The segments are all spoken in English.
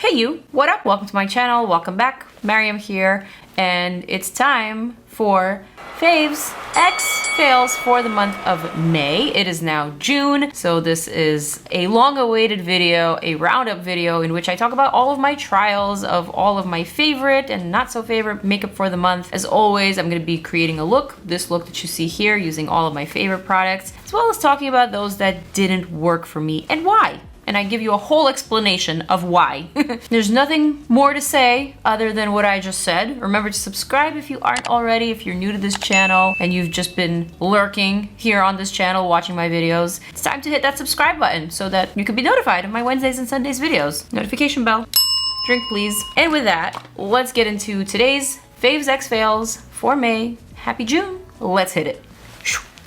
Hey you, what up? Welcome to my channel, welcome back. Maryam here, and it's time for Faves X Fails for the month of May. It is now June, so this is a long-awaited video, a roundup video in which I talk about all of my trials of all of my favorite and not so favorite makeup for the month. As always, I'm going to be creating a look, this look that you see here, using all of my favorite products, as well as talking about those that didn't work for me and why. And I give you a whole explanation of why. There's nothing more to say other than what I just said. Remember to subscribe if you aren't already, if you're new to this channel and you've just been lurking here on this channel watching my videos. It's time to hit that subscribe button so that you can be notified of my Wednesdays and Sundays videos. Notification bell, drink please. And with that, let's get into today's Faves X Fails for May. Happy June, let's hit it.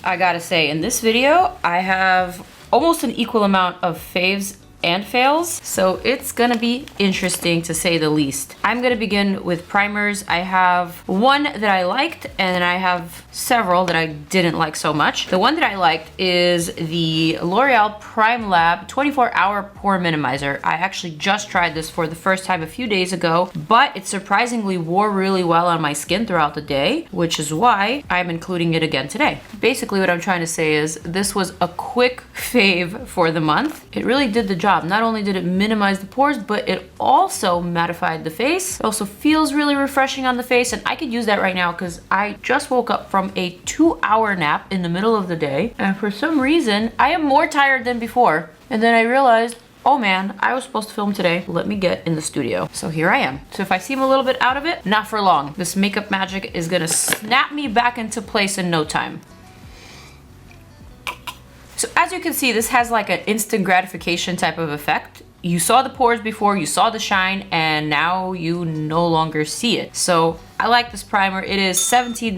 I gotta say, in this video, I have almost an equal amount of faves and fails, so it's gonna be interesting to say the least. I'm gonna begin with primers. I have one that I liked and I have several that I didn't like so much. The one that I liked is the L'Oreal Prime Lab 24-hour Pore Minimizer. I actually just tried this for the first time a few days ago, but it surprisingly wore really well on my skin throughout the day, which is why I'm including it again today. Basically what I'm trying to say is this was a quick fave for the month. It really did the job. Not only did it minimize the pores, but it also mattified the face. It also feels really refreshing on the face, and I could use that right now because I just woke up from a 2-hour nap in the middle of the day, and for some reason I am more tired than before. And then I realized, oh man, I was supposed to film today. Let me get in the studio. So here I am. So if I seem a little bit out of it, not for long. This makeup magic is gonna snap me back into place in no time. So as you can see, this has like an instant gratification type of effect. You saw the pores before, you saw the shine, and now you no longer see it. So I like this primer. It is $17.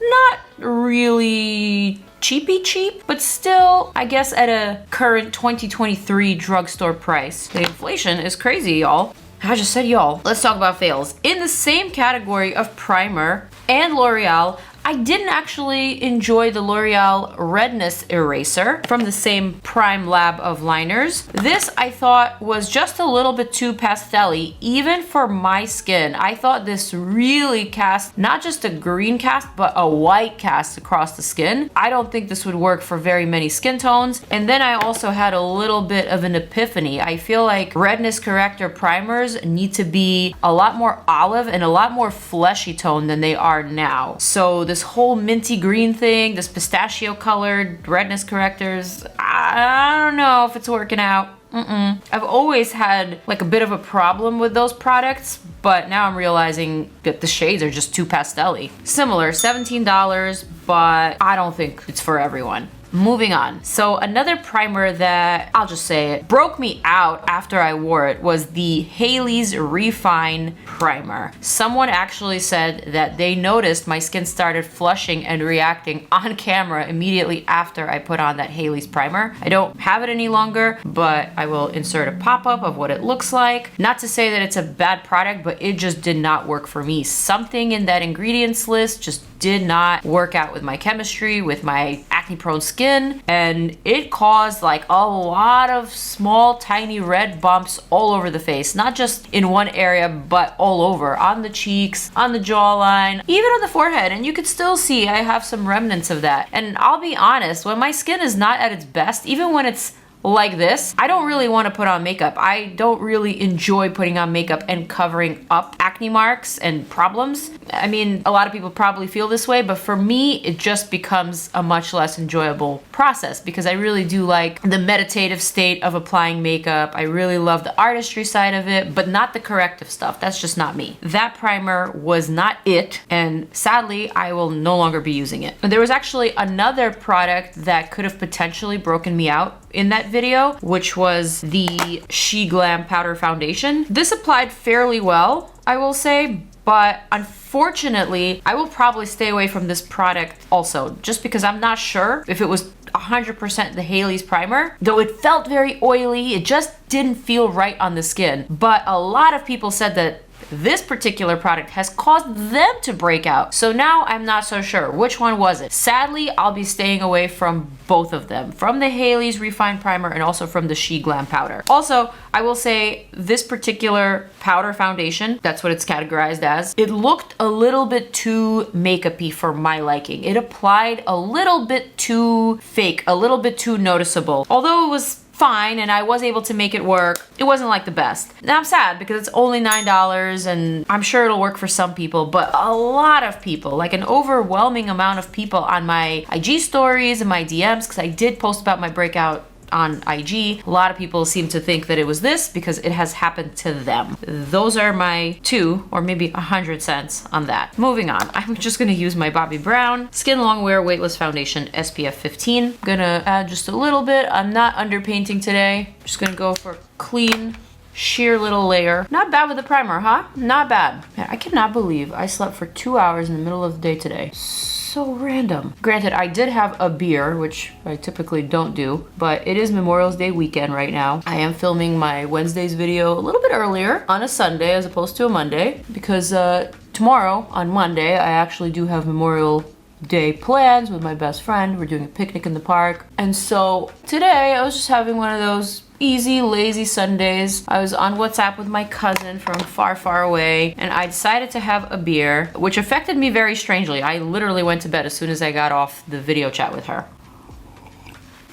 Not really cheapy cheap, but still, I guess at a current 2023 drugstore price. The inflation is crazy, y'all. I just said y'all. Let's talk about fails. In the same category of primer and L'Oreal, I didn't actually enjoy the L'Oreal Redness Eraser from the same Prime Lab of liners. This I thought was just a little bit too pastel-y, even for my skin. I thought this really cast not just a green cast, but a white cast across the skin. I don't think this would work for very many skin tones. And then I also had a little bit of an epiphany. I feel like redness corrector primers need to be a lot more olive and a lot more fleshy tone than they are now. So this whole minty green thing, this pistachio colored redness correctors, I don't know if it's working out. I've always had like a bit of a problem with those products, but now I'm realizing that the shades are just too pastel-y. Similar, $17, but I don't think it's for everyone. Moving on. So another primer that, I'll just say it, broke me out after I wore it was the Haley's Refine Primer. Someone actually said that they noticed my skin started flushing and reacting on camera immediately after I put on that Haley's primer. I don't have it any longer, but I will insert a pop-up of what it looks like. Not to say that it's a bad product, but it just did not work for me. Something in that ingredients list just did not work out with my chemistry, with my acne-prone skin, and it caused like a lot of small tiny red bumps all over the face, not just in one area but all over, on the cheeks, on the jawline, even on the forehead. And you could still see I have some remnants of that. And I'll be honest, when my skin is not at its best, even when it's like this, I don't really want to put on makeup. I don't really enjoy putting on makeup and covering up acne marks and problems. I mean, a lot of people probably feel this way, but for me, it just becomes a much less enjoyable process because I really do like the meditative state of applying makeup. I really love the artistry side of it, but not the corrective stuff. That's just not me. That primer was not it, and sadly, I will no longer be using it. There was actually another product that could have potentially broken me out in that video, which was the She Glam Powder Foundation. This applied fairly well, I will say, but unfortunately, I will probably stay away from this product also, just because I'm not sure if it was 100% the Haley's primer. Though it felt very oily, it just didn't feel right on the skin. But a lot of people said that this particular product has caused them to break out. So now I'm not so sure. Which one was it? Sadly, I'll be staying away from both of them. From the Haley's Refined Primer and also from the She Glam Powder. Also, I will say this particular powder foundation, that's what it's categorized as, it looked a little bit too makeup-y for my liking. It applied a little bit too fake, a little bit too noticeable. Although it was fine and I was able to make it work, it wasn't like the best. Now I'm sad because it's only $9 and I'm sure it'll work for some people, but a lot of people, like an overwhelming amount of people on my IG stories and my DMs, because I did post about my breakout on IG, a lot of people seem to think that it was this because it has happened to them. Those are my 2 or maybe 100 cents on that. Moving on, I'm just gonna use my Bobbi Brown Skin Longwear Weightless Foundation SPF 15. I'm gonna add just a little bit. I'm not underpainting today. I'm just gonna go for a clean, sheer little layer. Not bad with the primer, huh? Not bad. Man, I cannot believe I slept for 2 hours in the middle of the day today. So random. Granted, I did have a beer, which I typically don't do, but it is Memorial Day weekend right now. I am filming my Wednesday's video a little bit earlier on a Sunday as opposed to a Monday because tomorrow on Monday I actually do have Memorial Day plans with my best friend. We're doing a picnic in the park. And so today I was just having one of those easy, lazy Sundays. I was on WhatsApp with my cousin from far, far away, and I decided to have a beer, which affected me very strangely. I literally went to bed as soon as I got off the video chat with her.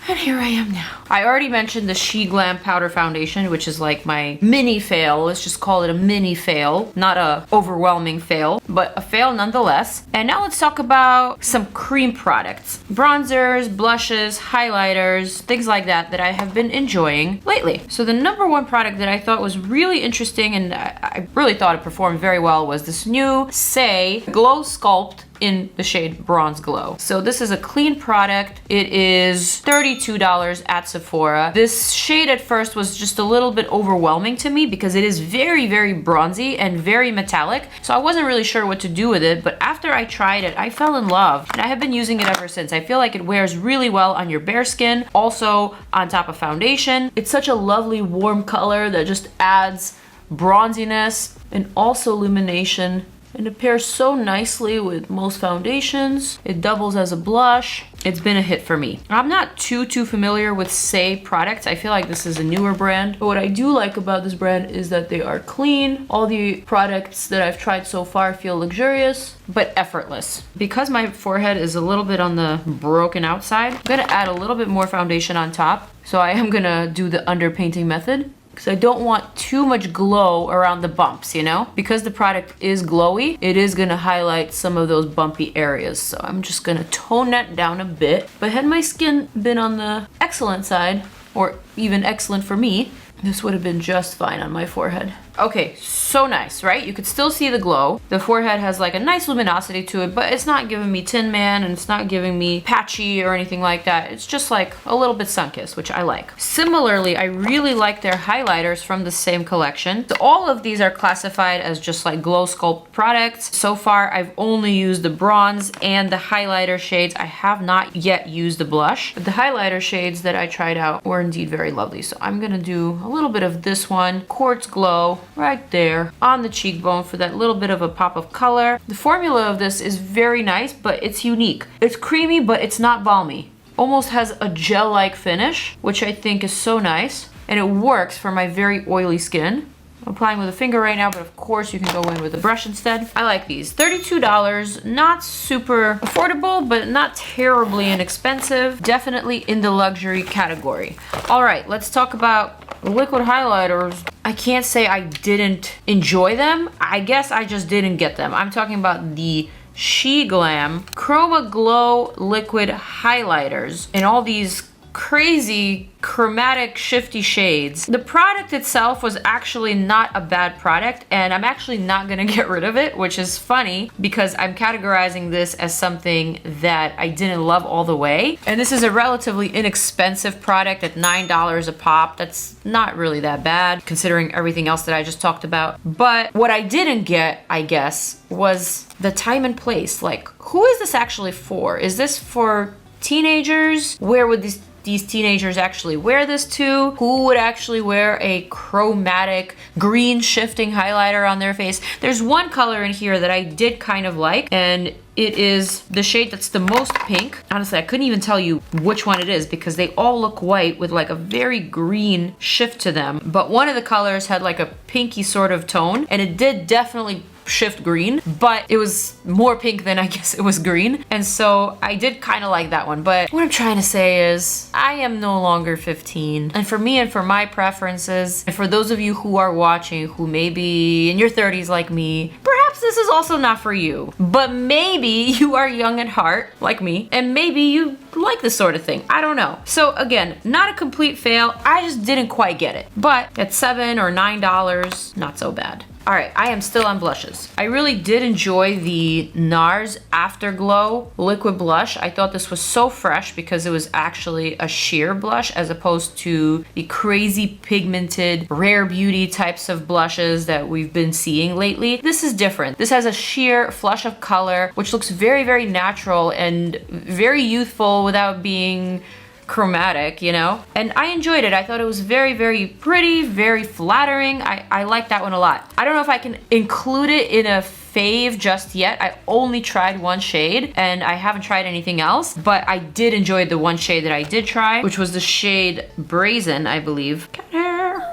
And here I am now. I already mentioned the She Glam Powder Foundation, which is like my mini fail. Let's just call it a mini fail. Not a overwhelming fail, but a fail nonetheless. And now let's talk about some cream products. Bronzers, blushes, highlighters, things like that that I have been enjoying lately. So the number one product that I thought was really interesting and I really thought it performed very well was this new SAIE Glow Sculpt in the shade Bronze Glow. So this is a clean product. It is $32 at Sephora. This shade at first was just a little bit overwhelming to me because it is very, very bronzy and very metallic. So I wasn't really sure what to do with it, but after I tried it, I fell in love and I have been using it ever since. I feel like it wears really well on your bare skin, also on top of foundation. It's such a lovely warm color that just adds bronziness and also illumination. And it pairs so nicely with most foundations. It doubles as a blush. It's been a hit for me. I'm not too familiar with SAIE products. I feel like this is a newer brand. But what I do like about this brand is that they are clean. All the products that I've tried so far feel luxurious, but effortless. Because my forehead is a little bit on the broken outside, I'm gonna add a little bit more foundation on top. So I am gonna do the underpainting method, because I don't want too much glow around the bumps, you know? Because the product is glowy, it is gonna highlight some of those bumpy areas. So I'm just gonna tone that down a bit. But had my skin been on the excellent side, or even excellent for me, this would have been just fine on my forehead. Okay, so nice, right? You could still see the glow. The forehead has like a nice luminosity to it, but it's not giving me Tin Man and it's not giving me patchy or anything like that. It's just like a little bit sun-kissed, which I like. Similarly, I really like their highlighters from the same collection. So all of these are classified as just like Glow Sculpt products. So far, I've only used the bronze and the highlighter shades. I have not yet used the blush, but the highlighter shades that I tried out were indeed very lovely. So I'm gonna do a little bit of this one, Quartz Glow, right there on the cheekbone for that little bit of a pop of color. The formula of this is very nice, but it's unique. It's creamy, but it's not balmy. Almost has a gel-like finish, which I think is so nice. And it works for my very oily skin. I'm applying with a finger right now, but of course you can go in with a brush instead. I like these. $32, not super affordable, but not terribly inexpensive. Definitely in the luxury category. All right, let's talk about liquid highlighters. I can't say I didn't enjoy them. I guess I just didn't get them. I'm talking about the She Glam Chroma Glow liquid highlighters in all these crazy chromatic shifty shades. The product itself was actually not a bad product, and I'm actually not gonna get rid of it, which is funny because I'm categorizing this as something that I didn't love all the way. And this is a relatively inexpensive product at $9 a pop. That's not really that bad considering everything else that I just talked about. But what I didn't get, I guess, was the time and place. Like, who is this actually for? Is this for teenagers? Where would these these teenagers actually wear this to. Who would actually wear a chromatic green shifting highlighter on their face? There's one color in here that I did kind of like, and it is the shade that's the most pink. Honestly, I couldn't even tell you which one it is because they all look white with like a very green shift to them. But one of the colors had like a pinky sort of tone, and it did definitely shift green, but it was more pink than I guess it was green. And so I did kind of like that one. But what I'm trying to say is I am no longer 15. And for me and for my preferences, and for those of you who are watching who may be in your 30s like me, perhaps this is also not for you. But maybe you are young at heart like me, and maybe you like this sort of thing. I don't know. So again, not a complete fail. I just didn't quite get it. But at $7 or $9, not so bad. All right, I am still on blushes. I really did enjoy the NARS Afterglow liquid blush. I thought this was so fresh because it was actually a sheer blush as opposed to the crazy pigmented rare beauty types of blushes that we've been seeing lately. This is different. This has a sheer flush of color, which looks very, very natural and very youthful without being chromatic, you know? And I enjoyed it. I thought it was very, very pretty, very flattering. I like that one a lot. I don't know if I can include it in a fave just yet. I only tried one shade and I haven't tried anything else, but I did enjoy the one shade that I did try, which was the shade Brazen, I believe.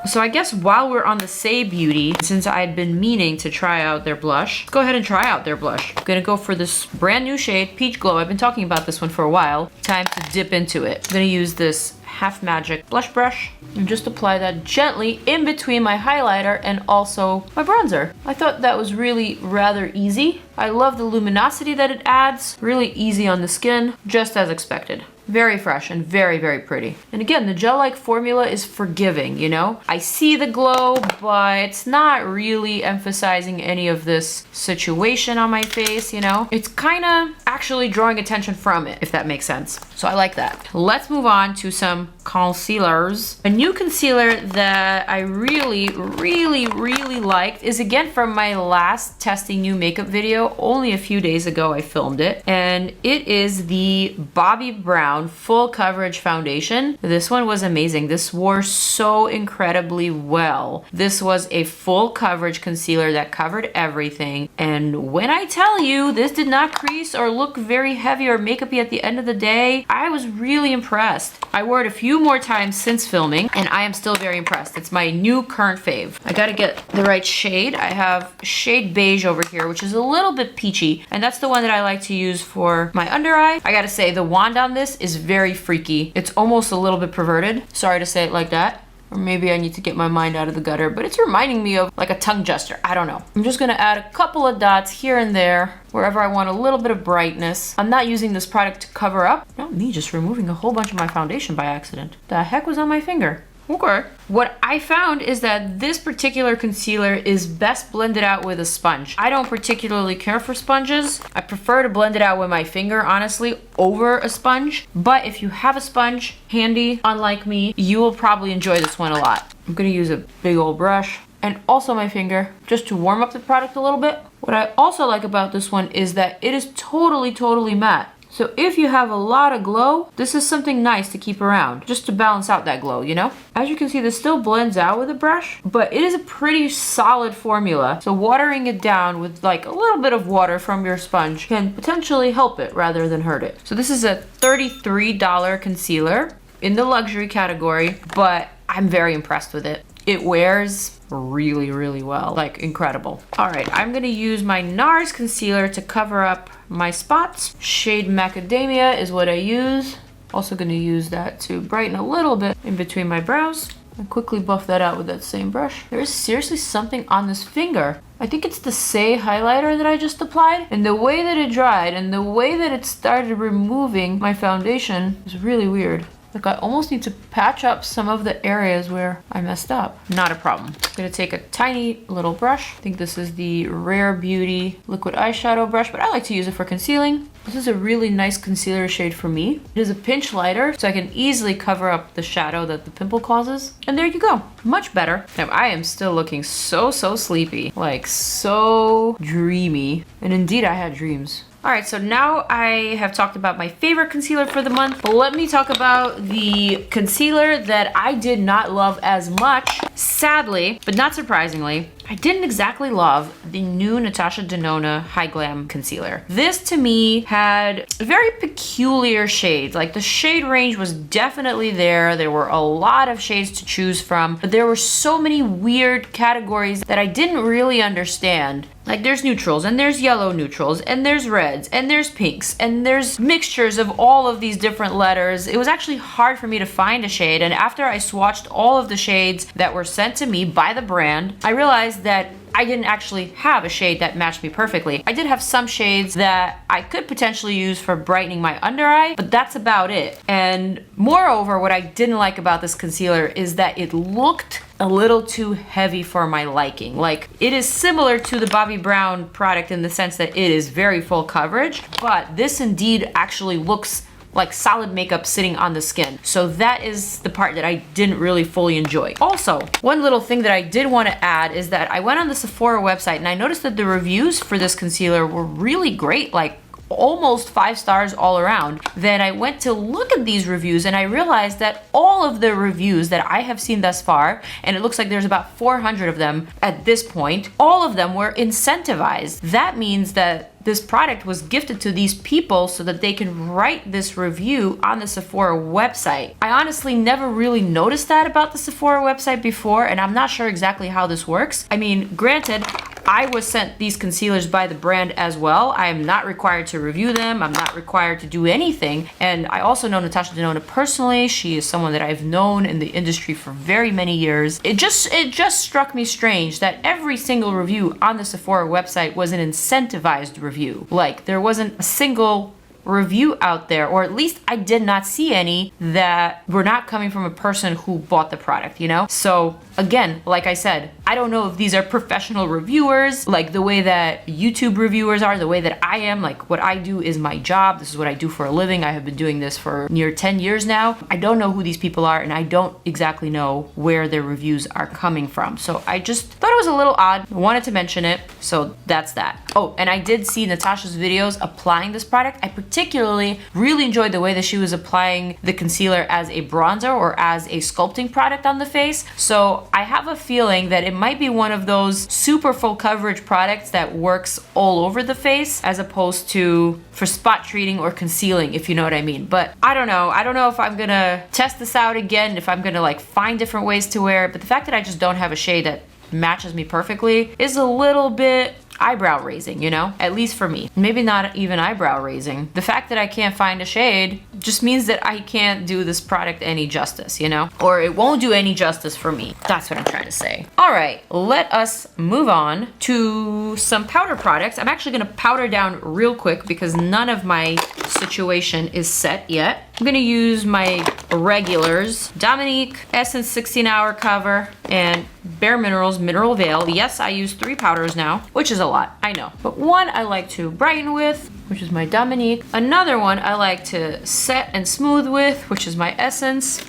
So I guess while we're on the SAIE Beauty, since I'd been meaning to try out their blush, let's go ahead and try out their blush. I'm gonna go for this brand new shade, Peach Glow. I've been talking about this one for a while. Time to dip into it. I'm gonna use this Half Magic blush brush and just apply that gently in between my highlighter and also my bronzer. I thought that was really rather easy. I love the luminosity that it adds. Really easy on the skin, just as expected. Very fresh and very, very pretty. And again, the gel-like formula is forgiving, you know? I see the glow, but it's not really emphasizing any of this situation on my face, you know? It's kind of actually drawing attention from it, if that makes sense. So I like that. Let's move on to some concealers. A new concealer that I really, really, really liked is again from my last testing new makeup video. Only a few days ago I filmed it. And it is the BOBBI Brown Full Coverage Foundation. This one was amazing. This wore so incredibly well. This was a full coverage concealer that covered everything. And when I tell you this did not crease or look very heavy or makeupy at the end of the day, I was really impressed. I wore it a few more times since filming and I am still very impressed. It's my new current fave. I gotta get the right shade. I have shade Beige over here, which is a little bit peachy, and that's the one that I like to use for my under eye. I gotta say the wand on this is very freaky. It's almost a little bit perverted. Sorry to say it like that. Or maybe I need to get my mind out of the gutter, but it's reminding me of like a tongue gesture. I don't know. I'm just gonna add a couple of dots here and there wherever I want a little bit of brightness. I'm not using this product to cover up. Not me just removing a whole bunch of my foundation by accident. The heck was on my finger? Okay. What I found is that this particular concealer is best blended out with a sponge. I don't particularly care for sponges. I prefer to blend it out with my finger, honestly, over a sponge. But if you have a sponge handy, unlike me, you will probably enjoy this one a lot. I'm gonna use a big old brush and also my finger just to warm up the product a little bit. What I also like about this one is that it is totally matte. So if you have a lot of glow, this is something nice to keep around, just to balance out that glow, you know? As you can see, this still blends out with a brush, but it is a pretty solid formula. So watering it down with like a little bit of water from your sponge can potentially help it rather than hurt it. So this is a $33 concealer in the luxury category, but I'm very impressed with it. It wears really well, like incredible. All right, I'm gonna use my NARS concealer to cover up my spots. Shade Macadamia is what I use. Also gonna use that to brighten a little bit in between my brows. And quickly buff that out with that same brush. There is seriously something on this finger. I think it's the SAIE highlighter that I just applied. And the way that it dried and the way that it started removing my foundation is really weird. Like I almost need to patch up some of the areas where I messed up. Not a problem. I'm gonna take a tiny little brush. I think this is the Rare Beauty liquid eyeshadow brush, but I like to use it for concealing. This is a really nice concealer shade for me. It is a pinch lighter, so I can easily cover up the shadow that the pimple causes. And there you go, much better. Now, I am still looking so sleepy, like so dreamy. And indeed, I had dreams. All right, so now I have talked about my favorite concealer for the month, but let me talk about the concealer that I did not love as much. Sadly, but not surprisingly, I didn't exactly love the new Natasha Denona High Glam Concealer. This to me had very peculiar shades. Like the shade range was definitely there. There were a lot of shades to choose from, but there were so many weird categories that I didn't really understand. Like there's neutrals and there's yellow neutrals and there's reds and there's pinks and there's mixtures of all of these different letters. It was actually hard for me to find a shade, and after I swatched all of the shades that were sent to me by the brand, I realized that I didn't actually have a shade that matched me perfectly. I did have some shades that I could potentially use for brightening my under eye, but that's about it. And moreover, what I didn't like about this concealer is that it looked a little too heavy for my liking. Like, it is similar to the Bobbi Brown product in the sense that it is very full coverage, but this indeed actually looks like solid makeup sitting on the skin. So that is the part that I didn't really fully enjoy. Also, one little thing that I did want to add is that I went on the Sephora website and I noticed that the reviews for this concealer were really great, like almost 5 stars all around. Then I went to look at these reviews and I realized that all of the reviews that I have seen thus far, and it looks like there's about 400 of them at this point, all of them were incentivized. That means that this product was gifted to these people so that they can write this review on the Sephora website. I honestly never really noticed that about the Sephora website before, and I'm not sure exactly how this works. I mean, granted, I was sent these concealers by the brand as well. I am not required to review them. I'm not required to do anything. And I also know Natasha Denona personally. She is someone that I've known in the industry for very many years. It just struck me strange that every single review on the Sephora website was an incentivized review. Like, there wasn't a single review out there, or at least I did not see any that were not coming from a person who bought the product, you know? So again, like I said, I don't know if these are professional reviewers, like the way that YouTube reviewers are, the way that I am. Like, what I do is my job. This is what I do for a living. I have been doing this for near 10 years now. I don't know who these people are, and I don't exactly know where their reviews are coming from. So I just thought it was a little odd. I wanted to mention it, so that's that. Oh, and I did see Natasha's videos applying this product. I particularly really enjoyed the way that she was applying the concealer as a bronzer or as a sculpting product on the face. So I have a feeling that it might be one of those super full coverage products that works all over the face as opposed to for spot treating or concealing, if you know what I mean. But I don't know. I don't know if I'm gonna test this out again, if I'm gonna like find different ways to wear it. But the fact that I just don't have a shade that matches me perfectly is a little bit eyebrow raising, you know? At least for me. Maybe not even eyebrow raising. The fact that I can't find a shade just means that I can't do this product any justice, you know? Or it won't do any justice for me. That's what I'm trying to say. All right, let us move on to some powder products. I'm actually gonna powder down real quick because none of my situation is set yet. I'm gonna use my regulars, Dominique Essence 16-Hour Cover, and Bare Minerals Mineral Veil. Yes, I use 3 powders now, which is a lot, I know. But one I like to brighten with, which is my Dominique. Another one I like to set and smooth with, which is my Essence.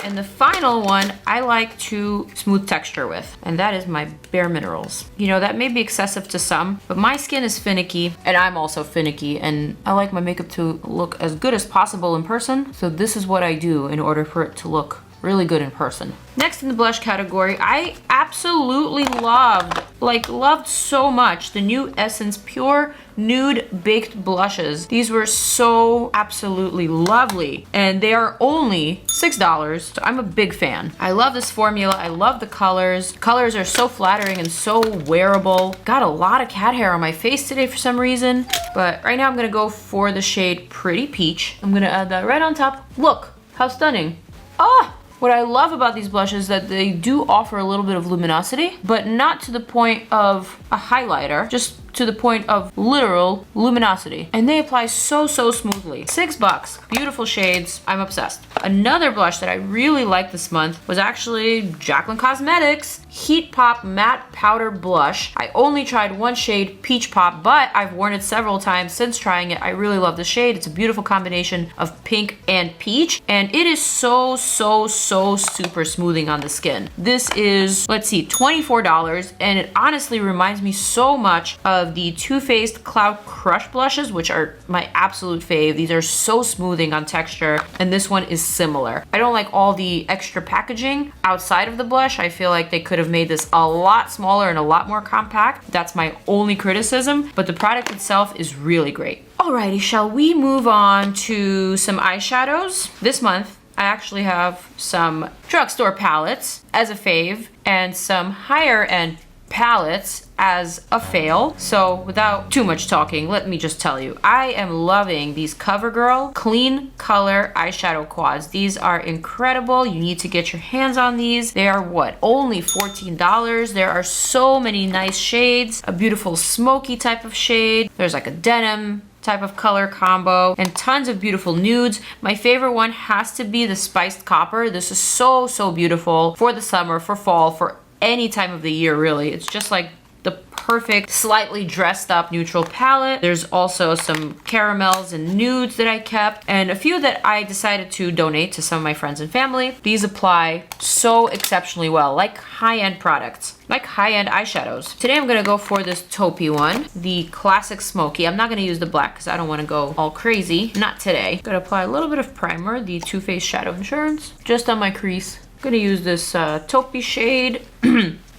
And the final one I like to smooth texture with, and that is my Bare Minerals. You know, that may be excessive to some, but my skin is finicky, and I'm also finicky, and I like my makeup to look as good as possible in person, so this is what I do in order for it to look really good in person. Next in the blush category, I absolutely loved so much the new Essence Pure Nude Baked Blushes. These were so absolutely lovely, and they are only $6, so I'm a big fan. I love this formula. I love the colors. Colors are so flattering and so wearable. Got a lot of cat hair on my face today for some reason, but right now I'm gonna go for the shade Pretty Peach. I'm gonna add that right on top. Look, how stunning. Ah! What I love about these blushes is that they do offer a little bit of luminosity, but not to the point of a highlighter, just to the point of literal luminosity. And they apply so smoothly. $6, beautiful shades, I'm obsessed. Another blush that I really liked this month was actually JACLYN Cosmetics Heat Pop Matte Powder Blush. I only tried one shade, Peach Pop, but I've worn it several times since trying it. I really love the shade. It's a beautiful combination of pink and peach, and it is so super smoothing on the skin. This is, let's see, $24, and it honestly reminds me so much of the Too Faced Cloud Crush blushes, which are my absolute fave. These are so smoothing on texture, and this one is similar. I don't like all the extra packaging outside of the blush. I feel like they could have made this a lot smaller and a lot more compact. That's my only criticism, but the product itself is really great. Alrighty, shall we move on to some eyeshadows? This month, I actually have some drugstore palettes as a fave and some higher end palettes as a fail. So without too much talking, let me just tell you, I am loving these CoverGirl Clean Color eyeshadow quads. These are incredible. You need to get your hands on these. They are what? Only $14. There are so many nice shades, a beautiful smoky type of shade. There's like a denim type of color combo and tons of beautiful nudes. My favorite one has to be the Spiced Copper. This is so beautiful for the summer, for fall, for any time of the year, really. It's just like the perfect, slightly dressed up neutral palette. There's also some caramels and nudes that I kept, and a few that I decided to donate to some of my friends and family. These apply so exceptionally well, like high-end products, like high-end eyeshadows. Today I'm gonna go for this taupey one, the Classic Smoky. I'm not gonna use the black because I don't wanna go all crazy. Not today. I'm gonna apply a little bit of primer, the Too Faced Shadow Insurance, just on my crease. I'm gonna use this taupey shade.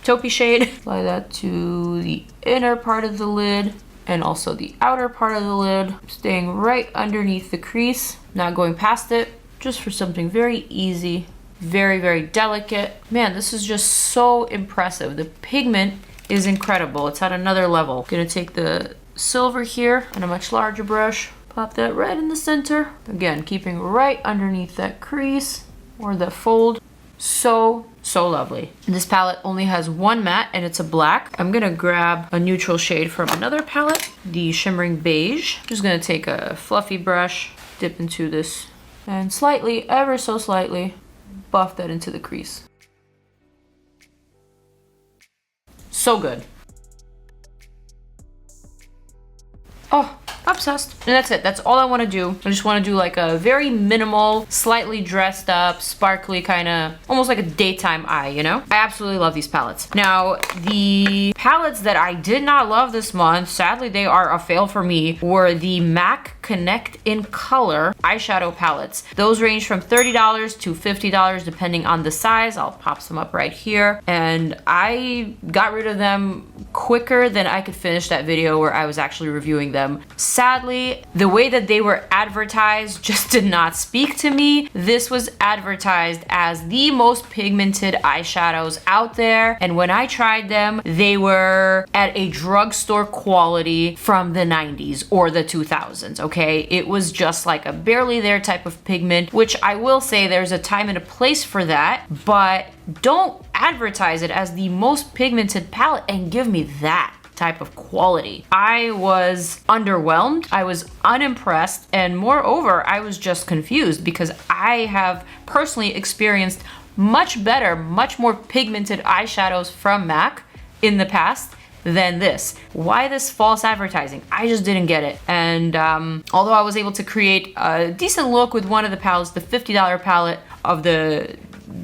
Taupey shade. Apply that to the inner part of the lid and also the outer part of the lid. Staying right underneath the crease, not going past it, just for something very easy, very delicate. Man, this is just so impressive. The pigment is incredible. It's at another level. Gonna take the silver here on a much larger brush, pop that right in the center. Again, keeping right underneath that crease or the fold. So lovely. And this palette only has one matte and it's a black. I'm gonna grab a neutral shade from another palette, the Shimmering Beige. Just gonna take a fluffy brush, dip into this, and slightly, ever so slightly, buff that into the crease. So good. Oh, obsessed. And that's it. That's all I want to do. I just want to do like a very minimal, slightly dressed up, sparkly kind of, almost like a daytime eye, you know? I absolutely love these palettes. Now, the palettes that I did not love this month, sadly they are a fail for me, were the MAC Connect in Color eyeshadow palettes. Those range from $30 to $50 depending on the size. I'll pop some up right here. And I got rid of them quicker than I could finish that video where I was actually reviewing them. Sadly, the way that they were advertised just did not speak to me. This was advertised as the most pigmented eyeshadows out there, and when I tried them, they were at a drugstore quality from the 90s or the 2000s, okay? It was just like a barely there type of pigment, which I will say there's a time and a place for that, but don't advertise it as the most pigmented palette and give me that type of quality. I was underwhelmed, I was unimpressed, and moreover, I was just confused because I have personally experienced much better, much more pigmented eyeshadows from MAC in the past than this. Why this false advertising? I just didn't get it. And although I was able to create a decent look with one of the palettes, the $50 palette of the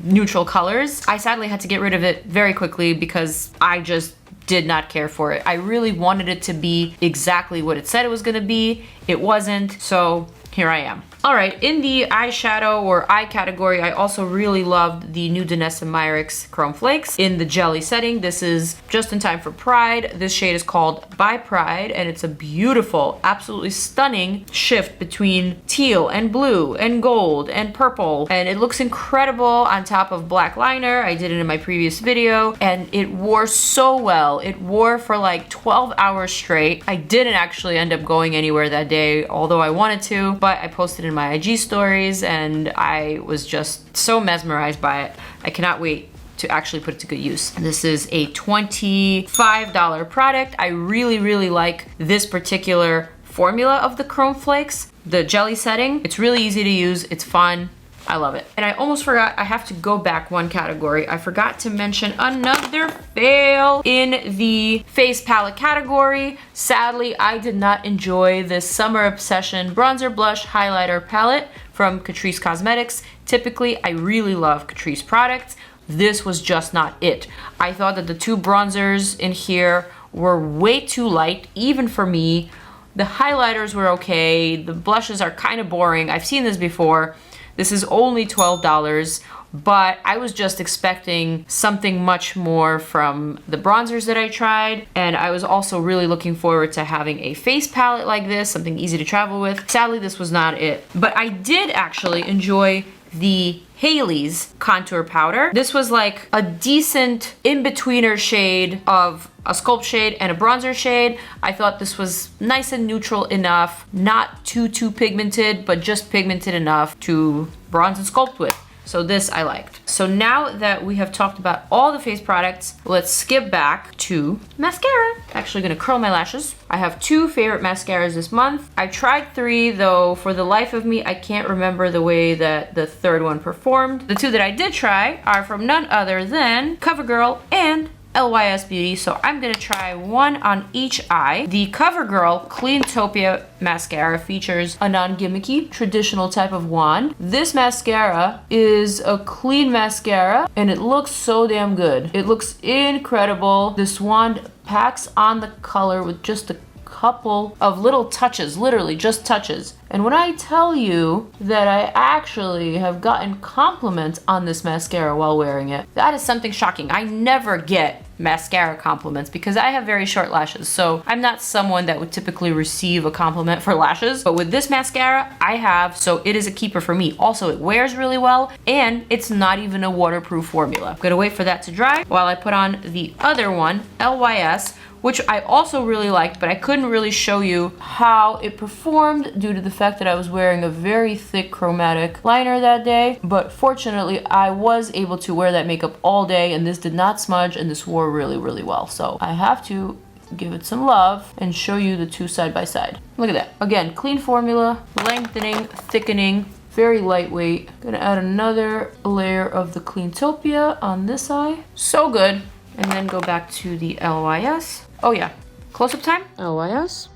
neutral colors, I sadly had to get rid of it very quickly because I just did not care for it. I really wanted it to be exactly what it said it was gonna be. It wasn't, so here I am. All right, in the eyeshadow or eye category, I also really loved the new DANESSA MYRICKS Chrome Flakes in the jelly setting. This is just in time for Pride. This shade is called By Pride, and it's a beautiful, absolutely stunning shift between teal and blue and gold and purple, and it looks incredible on top of black liner. I did it in my previous video, and it wore so well. It wore for like 12 hours straight. I didn't actually end up going anywhere that day, although I wanted to, but I posted in my IG stories and I was just so mesmerized by it. I cannot wait to actually put it to good use. This is a $25 product. I really, really like this particular formula of the Chrome Flakes, the jelly setting. It's really easy to use, it's fun. I love it. And I almost forgot, I have to go back one category. I forgot to mention another fail in the face palette category. Sadly, I did not enjoy this Summer Obsession Bronzer Blush Highlighter palette from Catrice Cosmetics. Typically, I really love Catrice products. This was just not it. I thought that the two bronzers in here were way too light, even for me. The highlighters were okay. The blushes are kind of boring. I've seen this before. This is only $12, but I was just expecting something much more from the bronzers that I tried. And I was also really looking forward to having a face palette like this, something easy to travel with. Sadly, this was not it. But I did actually enjoy the Haley's contour powder. This was like a decent in-betweener shade of a Sculpt shade and a bronzer shade. I thought this was nice and neutral enough, not too pigmented, but just pigmented enough to bronze and sculpt with. So this I liked. So now that we have talked about all the face products, let's skip back to mascara. Actually gonna curl my lashes. I have 2 favorite mascaras this month. I tried 3, though for the life of me, I can't remember the way that the third one performed. The 2 that I did try are from none other than CoverGirl and LYS Beauty, so I'm gonna try one on each eye. The CoverGirl Cleantopia Mascara features a non-gimmicky, traditional type of wand. This mascara is a clean mascara, and it looks so damn good. It looks incredible. This wand packs on the color with just a couple of little touches, literally just touches. And when I tell you that I actually have gotten compliments on this mascara while wearing it, that is something shocking. I never get mascara compliments because I have very short lashes, so I'm not someone that would typically receive a compliment for lashes, but with this mascara I have, so it is a keeper for me. Also, it wears really well, and it's not even a waterproof formula. I'm gonna wait for that to dry while I put on the other one, LYS, which I also really liked, but I couldn't really show you how it performed due to the fact that I was wearing a very thick chromatic liner that day. But fortunately, I was able to wear that makeup all day, and this did not smudge, and this wore really, really well. So I have to give it some love and show you the 2 side by side. Look at that. Again, clean formula, lengthening, thickening, very lightweight. Gonna add another layer of the Cleantopia on this eye. So good. And then go back to the LYS. Oh yeah, close-up time. LYS,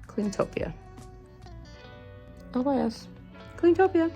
Cleantopia. LYS, Cleantopia.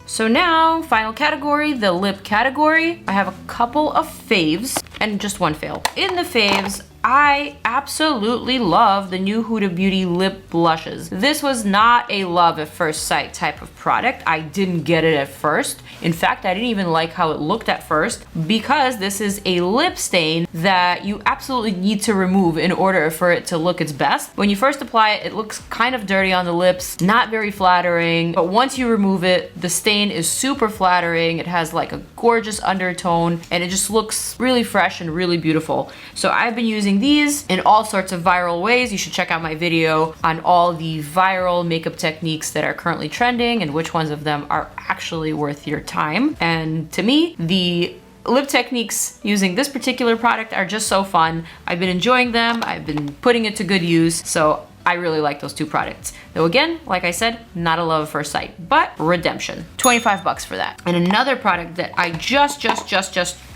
So now, final category, the lip category. I have a couple of faves and just one fail. In the faves, I absolutely love the new Huda Beauty lip blushes. This was not a love at first sight type of product. I didn't get it at first. In fact, I didn't even like how it looked at first because this is a lip stain that you absolutely need to remove in order for it to look its best. When you first apply it, it looks kind of dirty on the lips, not very flattering, but once you remove it, the stain is super flattering. It has like a gorgeous undertone and it just looks really fresh and really beautiful. So I've been using these in all sorts of viral ways. You should check out my video on all the viral makeup techniques that are currently trending and which ones of them are actually worth your time. And to me, the lip techniques using this particular product are just so fun. I've been enjoying them. I've been putting it to good use. So I really like those 2 products. Though again, like I said, not a love at first sight, but redemption. 25 bucks for that. And another product that I just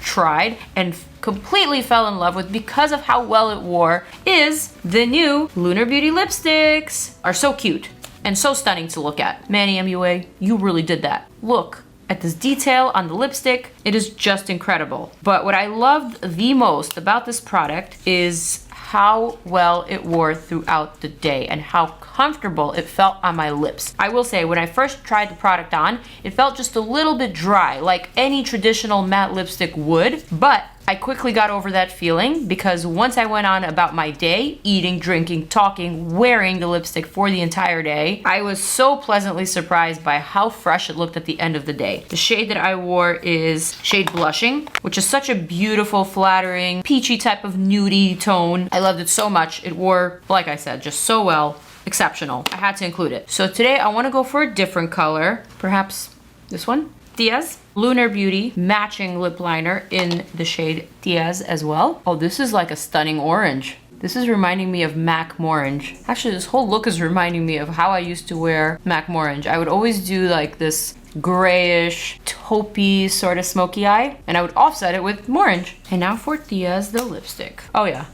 tried and completely fell in love with because of how well it wore is the new LUNAR Beauty lipsticks. Are so cute and so stunning to look at. Manny MUA, you really did that. Look at this detail on the lipstick. It is just incredible. But what I loved the most about this product is how well it wore throughout the day and how comfortable it felt on my lips. I will say, when I first tried the product on, it felt just a little bit dry, like any traditional matte lipstick would, but I quickly got over that feeling because once I went on about my day, eating, drinking, talking, wearing the lipstick for the entire day, I was so pleasantly surprised by how fresh it looked at the end of the day. The shade that I wore is shade Blushing, which is such a beautiful, flattering, peachy type of nudie tone. I loved it so much. It wore, like I said, just so well. Exceptional. I had to include it. So today I want to go for a different color, perhaps this one. Diaz. Lunar Beauty matching lip liner in the shade Diaz as well. Oh, this is like a stunning orange. This is reminding me of MAC Morange. Actually, this whole look is reminding me of how I used to wear MAC Morange. I would always do like this grayish, taupey sort of smoky eye, and I would offset it with Morange. And now for Diaz, the lipstick. Oh yeah.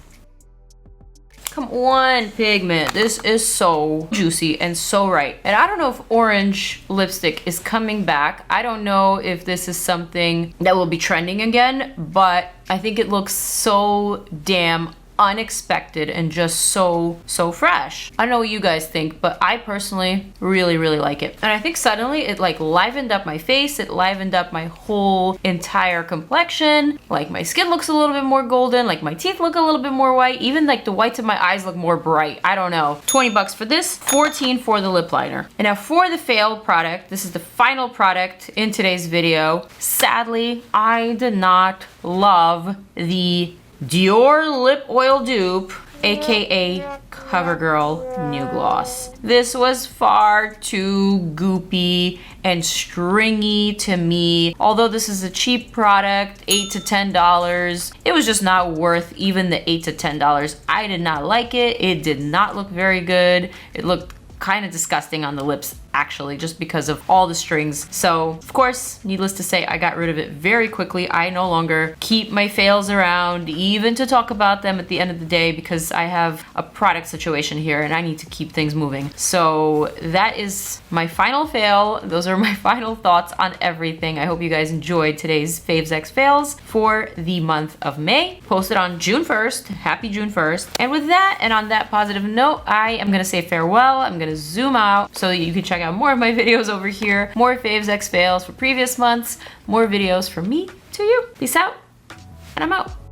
Come on, pigment. This is so juicy and so right. And I don't know if orange lipstick is coming back. I don't know if this is something that will be trending again, but I think it looks so damn unexpected and just so fresh. I don't know what you guys think, but I personally really like it. And I think suddenly it like livened up my face, it livened up my whole entire complexion. Like my skin looks a little bit more golden, like my teeth look a little bit more white, even like the whites of my eyes look more bright. I don't know. 20 bucks for this, 14 for the lip liner. And now for the failed product, this is the final product in today's video. Sadly, I did not love the Dior lip oil dupe, aka CoverGirl New Gloss. This was far too goopy and stringy to me. Although this is a cheap product, $8 to $10, it was just not worth even the $8 to $10. I did not like it. It did not look very good. It looked kind of disgusting on the lips, actually, just because of all the strings. So of course, needless to say, I got rid of it very quickly. I no longer keep my fails around even to talk about them at the end of the day, because I have a product situation here and I need to keep things moving. So that is my final fail. Those are my final thoughts on everything. I hope you guys enjoyed today's Faves X fails for the month of May, posted on June 1st. Happy June 1st. And with that, and on that positive note, I am gonna say farewell. I'm gonna zoom out so that you can check out more of my videos over here, more Faves X fails for previous months, more videos from me to you. Peace out, and I'm out.